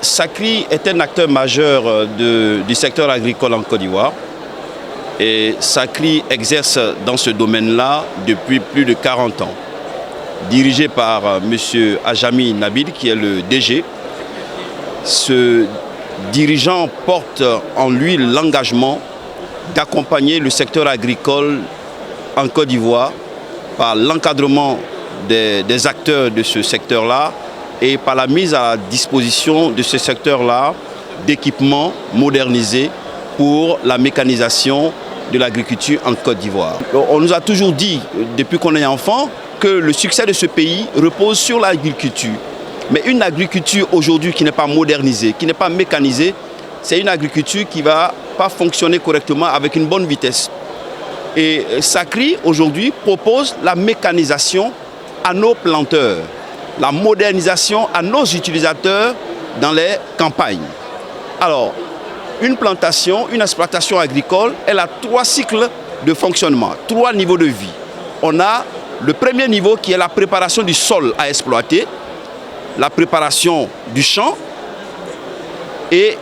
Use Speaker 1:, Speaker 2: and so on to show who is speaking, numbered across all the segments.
Speaker 1: Sacri est un acteur majeur du secteur agricole en Côte d'Ivoire et Sacri exerce dans ce domaine-là depuis plus de 40 ans. Dirigé par M. Ajami Nabil qui est le DG, ce dirigeant porte en lui l'engagement d'accompagner le secteur agricole en Côte d'Ivoire par l'encadrement des acteurs de ce secteur-là et par la mise à disposition de ce secteur-là d'équipements modernisés pour la mécanisation de l'agriculture en Côte d'Ivoire. On nous a toujours dit, depuis qu'on est enfant, que le succès de ce pays repose sur l'agriculture. Mais une agriculture aujourd'hui qui n'est pas modernisée, qui n'est pas mécanisée, c'est une agriculture qui ne va pas fonctionner correctement avec une bonne vitesse. Et Sacri, aujourd'hui, propose la mécanisation à nos planteurs, la modernisation à nos utilisateurs dans les campagnes. Alors, une plantation, une exploitation agricole, elle a 3 cycles de fonctionnement, 3 niveaux de vie. On a le premier niveau qui est la préparation du sol à exploiter, la préparation du champ et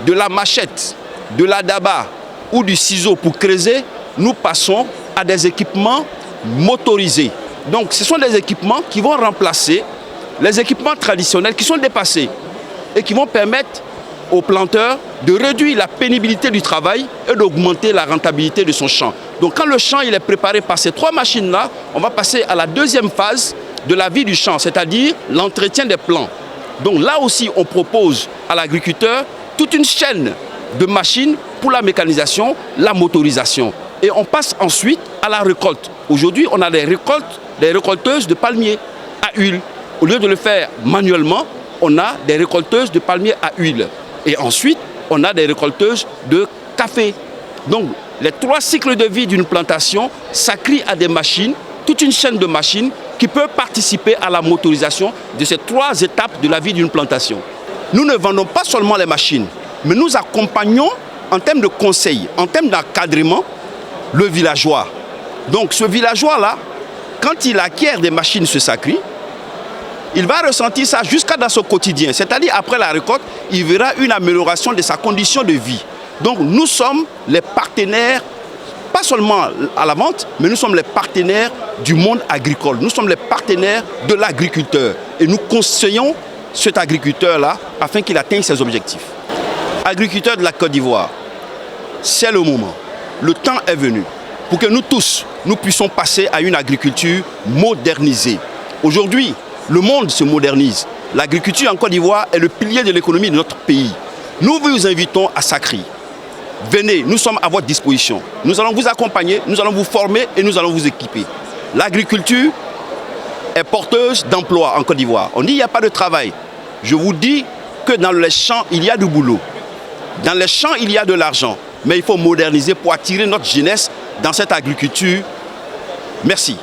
Speaker 1: de la machette, de la daba ou du ciseau pour creuser, nous passons à des équipements motorisés. Donc ce sont des équipements qui vont remplacer les équipements traditionnels qui sont dépassés et qui vont permettre aux planteurs de réduire la pénibilité du travail et d'augmenter la rentabilité de son champ. Donc quand le champ il est préparé par ces 3 machines-là, on va passer à la deuxième phase de la vie du champ, c'est-à-dire l'entretien des plants. Donc là aussi, on propose à l'agriculteur toute une chaîne de machines pour la mécanisation, la motorisation. Et on passe ensuite à la récolte. Aujourd'hui, on a des récolteuses de palmiers à huile. Au lieu de le faire manuellement, on a des récolteuses de palmiers à huile. Et ensuite, on a des récolteuses de café. Donc, les 3 cycles de vie d'une plantation, ça crie à des machines, toute une chaîne de machines qui peut participer à la motorisation de ces 3 étapes de la vie d'une plantation. Nous ne vendons pas seulement les machines, mais nous accompagnons en termes de conseil, en termes d'encadrement, le villageois. Donc ce villageois-là, quand il acquiert des machines sur Sacri, il va ressentir ça jusqu'à dans son quotidien. C'est-à-dire après la récolte, il verra une amélioration de sa condition de vie. Donc nous sommes les partenaires, pas seulement à la vente, mais nous sommes les partenaires du monde agricole. Nous sommes les partenaires de l'agriculteur. Et nous conseillons cet agriculteur-là afin qu'il atteigne ses objectifs. Agriculteurs de la Côte d'Ivoire, c'est le moment. Le temps est venu pour que nous tous, nous puissions passer à une agriculture modernisée. Aujourd'hui, le monde se modernise. L'agriculture en Côte d'Ivoire est le pilier de l'économie de notre pays. Nous vous invitons à Sacri. Venez, nous sommes à votre disposition. Nous allons vous accompagner, nous allons vous former et nous allons vous équiper. L'agriculture est porteuse d'emplois en Côte d'Ivoire. On dit qu'il n'y a pas de travail. Je vous dis que dans les champs, il y a du boulot. Dans les champs, il y a de l'argent. Mais il faut moderniser pour attirer notre jeunesse dans cette agriculture. Merci.